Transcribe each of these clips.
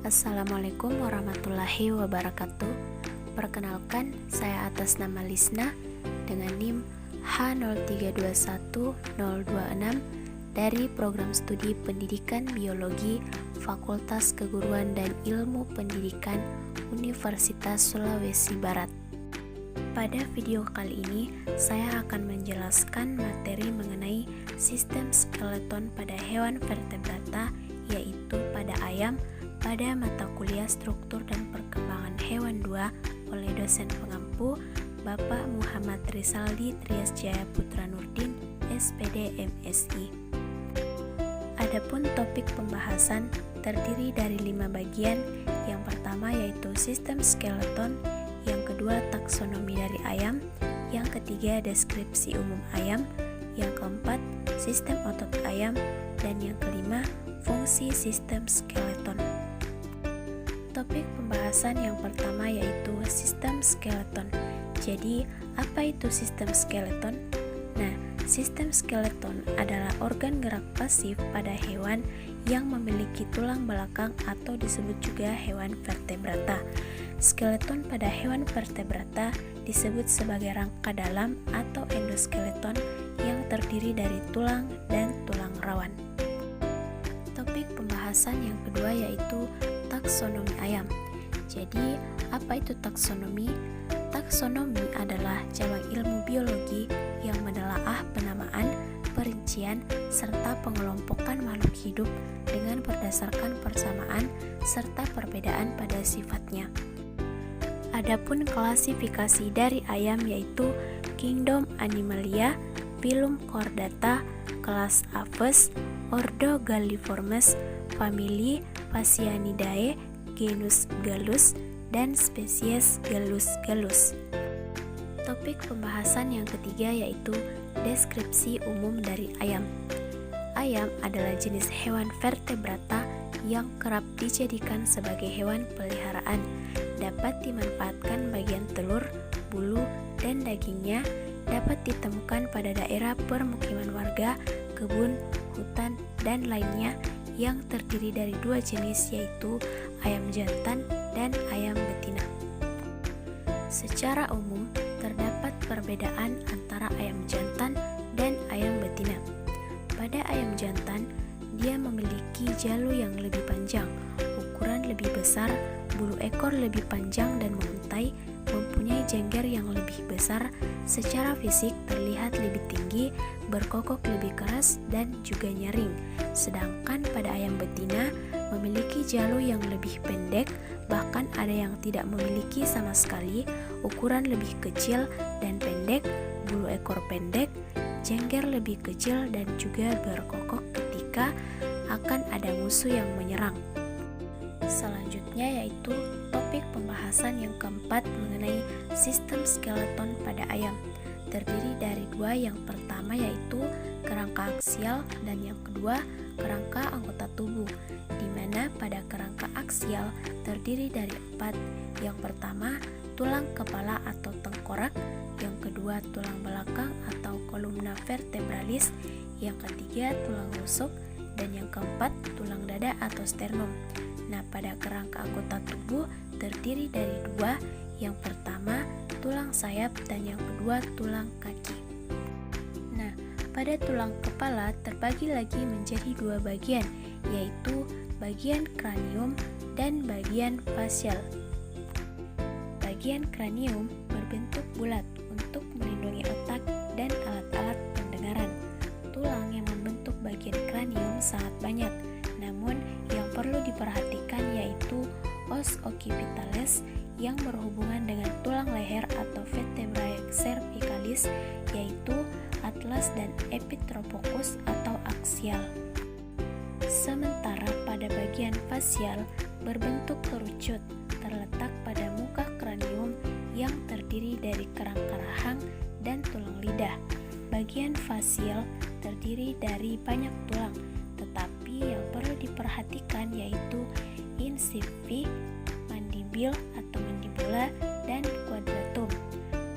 Assalamualaikum warahmatullahi wabarakatuh. Perkenalkan, saya atas nama Lisna dengan NIM H0321026 dari Program Studi Pendidikan Biologi Fakultas Keguruan dan Ilmu Pendidikan Universitas Sulawesi Barat. Pada video kali ini, saya akan menjelaskan materi mengenai sistem skeleton pada hewan vertebrata, yaitu pada ayam, pada mata kuliah Struktur dan Perkembangan Hewan 2 oleh dosen pengampu Bapak Muhammad Rizaldi Trias Jaya Putra Nurdin, SPD MSI. Adapun topik pembahasan terdiri dari 5 bagian. Yang pertama yaitu sistem skeleton, yang kedua taksonomi dari ayam, yang ketiga deskripsi umum ayam, yang keempat sistem otot ayam, dan yang kelima fungsi sistem skeleton. Topik pembahasan yang pertama yaitu sistem skeleton. Jadi, apa itu sistem skeleton? Nah, sistem skeleton adalah organ gerak pasif pada hewan yang memiliki tulang belakang atau disebut juga hewan vertebrata. Skeleton pada hewan vertebrata disebut sebagai rangka dalam atau endoskeleton yang terdiri dari tulang dan tulang rawan. Topik pembahasan yang kedua yaitu taksonomi ayam. Jadi, apa itu taksonomi? Taksonomi adalah cabang ilmu biologi yang menelaah penamaan, perincian, serta pengelompokan makhluk hidup dengan berdasarkan persamaan serta perbedaan pada sifatnya. Adapun klasifikasi dari ayam yaitu Kingdom Animalia, Phylum Chordata, kelas Aves, Ordo Galliformes, famili Phasianidae, genus Gallus, dan spesies Gallus. Topik pembahasan yang ketiga yaitu deskripsi umum dari ayam. Ayam adalah jenis hewan vertebrata yang kerap dijadikan sebagai hewan peliharaan. Dapat dimanfaatkan bagian telur, bulu, dan dagingnya dapat ditemukan pada daerah permukiman warga, kebun, hutan, dan lainnya yang terdiri dari 2 jenis yaitu ayam jantan dan ayam betina. Secara umum, terdapat perbedaan antara ayam jantan dan ayam betina. Pada ayam jantan, dia memiliki jalu yang lebih panjang, ukuran lebih besar, bulu ekor lebih panjang dan menguntai, mempunyai jengger yang lebih besar, secara fisik terlihat lebih tinggi, berkokok lebih keras, dan juga nyaring. Sedangkan pada ayam betina memiliki jalu yang lebih pendek, bahkan ada yang tidak memiliki sama sekali, ukuran lebih kecil dan pendek, bulu ekor pendek, jengger lebih kecil, dan juga berkokok ketika akan ada musuh yang menyerang. Selanjutnya yaitu topik pembahasan yang keempat mengenai sistem skeleton pada ayam. Terdiri dari 2, yang pertama yaitu kerangka aksial dan yang kedua kerangka anggota tubuh, di mana pada kerangka aksial terdiri dari 4. Yang pertama tulang kepala atau tengkorak, yang kedua tulang belakang atau kolumna vertebralis, yang ketiga tulang rusuk, dan yang keempat tulang dada atau sternum. Nah, pada kerangka anggota tubuh terdiri dari 2, yang pertama tulang sayap dan yang kedua tulang kaki. Nah, pada tulang kepala terbagi lagi menjadi 2 bagian, yaitu bagian kranium dan bagian fasial. Bagian kranium berbentuk bulat untuk melindungi otak dan alat-alat pendengaran. Tulang yang membentuk bagian kranium sangat banyak, namun yang perlu diperhatikan yaitu os occipitalis yang berhubungan dengan tulang leher atau vertebrae cervicalis, yaitu atlas dan epitropocus atau aksial. Sementara pada bagian fasial berbentuk kerucut, terletak pada muka kranium yang terdiri dari kerangka rahang dan tulang lidah. Bagian fasial terdiri dari banyak tulang, tetapi yang perlu diperhatikan yaitu insipi, mandibil atau mandibula, dan quadratum.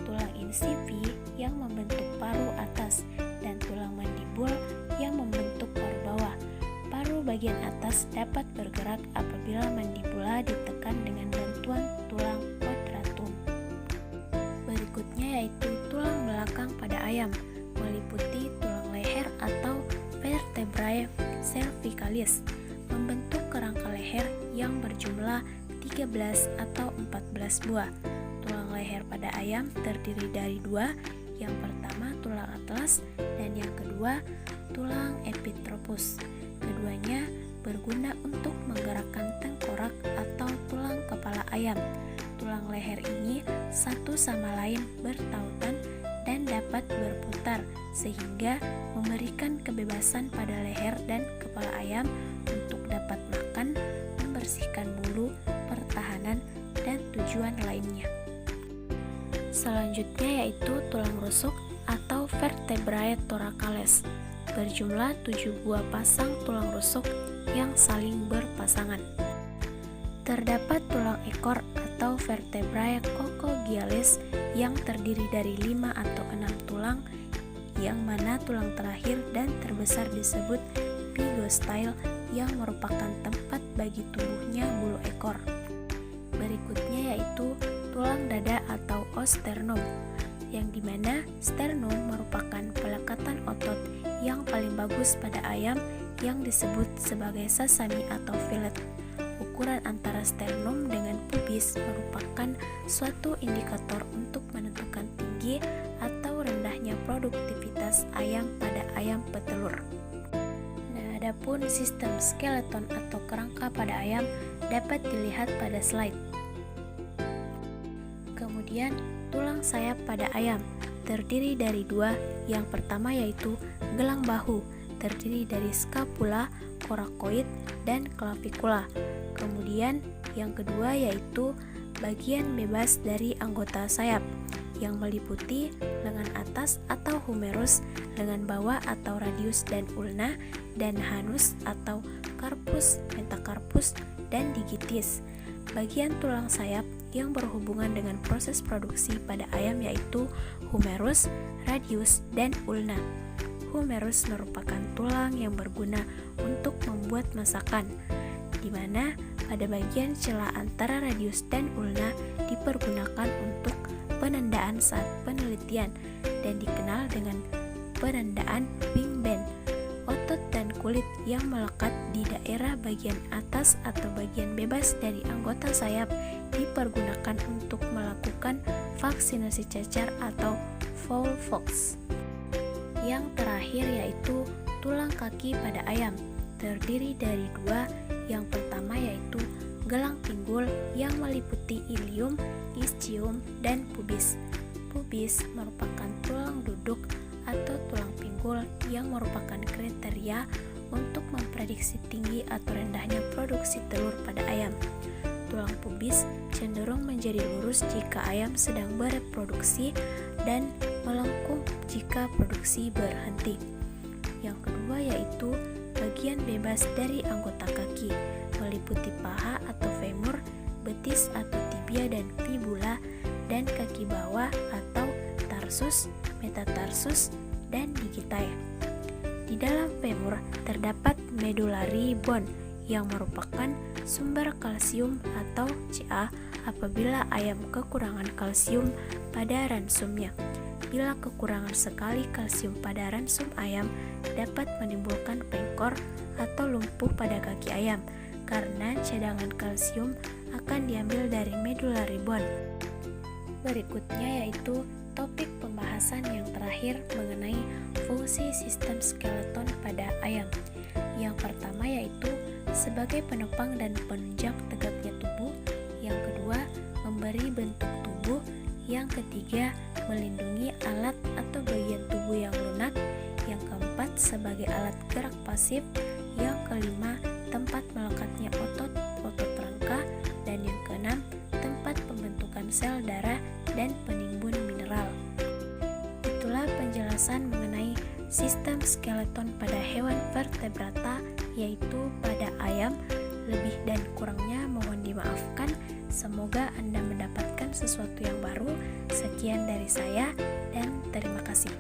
Tulang insipi yang membentuk paru atas dan tulang mandibul yang membentuk paru bawah. Paru bagian atas dapat bergerak apabila mandibula ditekan dengan bantuan tulang quadratum. Berikutnya yaitu tulang belakang pada ayam, meliputi tulang leher atau vertebrae cervicalis, membentuk kerangka leher yang berjumlah 13 atau 14 buah. Tulang leher pada ayam terdiri dari dua, yang pertama tulang atlas dan yang kedua tulang epitropus. Keduanya berguna untuk menggerakkan tengkorak atau tulang kepala ayam. Tulang leher ini satu sama lain bertautan dan dapat berputar sehingga memberikan kebebasan pada leher dan kepala ayam untuk dapat makan, membersihkan bulu, pertahanan, dan tujuan lainnya. Selanjutnya yaitu tulang rusuk atau vertebrae thoracales, berjumlah 7 buah pasang tulang rusuk yang saling berpasangan. Terdapat tulang ekor atau vertebrae coccygeales yang terdiri dari 5 atau 6 tulang, yang mana tulang terakhir dan terbesar disebut pygostyle yang merupakan tempat bagi tumbuhnya bulu ekor. Berikutnya yaitu tulang dada atau osternum, yang dimana sternum merupakan pelekatan otot yang paling bagus pada ayam yang disebut sebagai sasami atau fillet. Ukuran antara sternum dengan pubis merupakan suatu indikator untuk menentukan tinggi atau rendahnya produktivitas ayam pada ayam petelur. Nah, adapun sistem skeleton atau kerangka pada ayam dapat dilihat pada slide. Kemudian, tulang sayap pada ayam terdiri dari dua. Yang pertama yaitu gelang bahu, terdiri dari scapula, coracoid, dan clavicula. Kemudian, yang kedua yaitu bagian bebas dari anggota sayap, yang meliputi lengan atas atau humerus, lengan bawah atau radius dan ulna, dan hanus atau carpus, metacarpus, dan digitis. Bagian tulang sayap yang berhubungan dengan proses produksi pada ayam yaitu humerus, radius, dan ulna. Humerus merupakan tulang yang berguna untuk membuat masakan, di mana pada bagian celah antara radius dan ulna dipergunakan untuk penandaan saat penelitian dan dikenal dengan penandaan wingban. Otot dan kulit yang melekat di daerah bagian atas atau bagian bebas dari anggota sayap dipergunakan untuk melakukan vaksinasi cacar atau fowl pox. Yang terakhir yaitu tulang kaki pada ayam, terdiri dari dua. Yang pertama yaitu gelang pinggul yang meliputi ilium, ischium, dan pubis. Pubis merupakan tulang duduk atau tulang pinggul yang merupakan kriteria untuk memprediksi tinggi atau rendahnya produksi telur pada ayam. Tulang pubis cenderung menjadi lurus jika ayam sedang bereproduksi dan melengkung jika produksi berhenti. Yang kedua yaitu bagian bebas dari anggota kaki, meliputi paha atau femur, betis atau tibia dan fibula, dan kaki bawah atau tarsus, metatarsus, dan digitae. Di dalam femur terdapat medullary bone yang merupakan sumber kalsium atau Ca apabila ayam kekurangan kalsium pada ransumnya. Bila kekurangan sekali kalsium pada ransum ayam dapat menimbulkan pengkor atau lumpuh pada kaki ayam karena cadangan kalsium akan diambil dari medullary bone. Berikutnya yaitu topik pembahasan yang terakhir mengenai fungsi sistem skeleton pada ayam. Yang pertama yaitu sebagai penopang dan penunjang tegaknya tubuh. Yang kedua, memberi bentuk tubuh. Yang ketiga, melindungi alat atau bagian tubuh yang lunak. Yang keempat, sebagai alat gerak pasif. Yang kelima, tempat melekatnya otot rangka. Dan yang keenam, tempat pembentukan sel darah dan penimbun mineral. Itulah penjelasan mengenai sistem skeleton pada hewan vertebrata, yaitu pada ayam. Lebih dan kurangnya mohon dimaafkan. Semoga Anda mendapatkan sesuatu yang baru. Sekian dari saya dan terima kasih.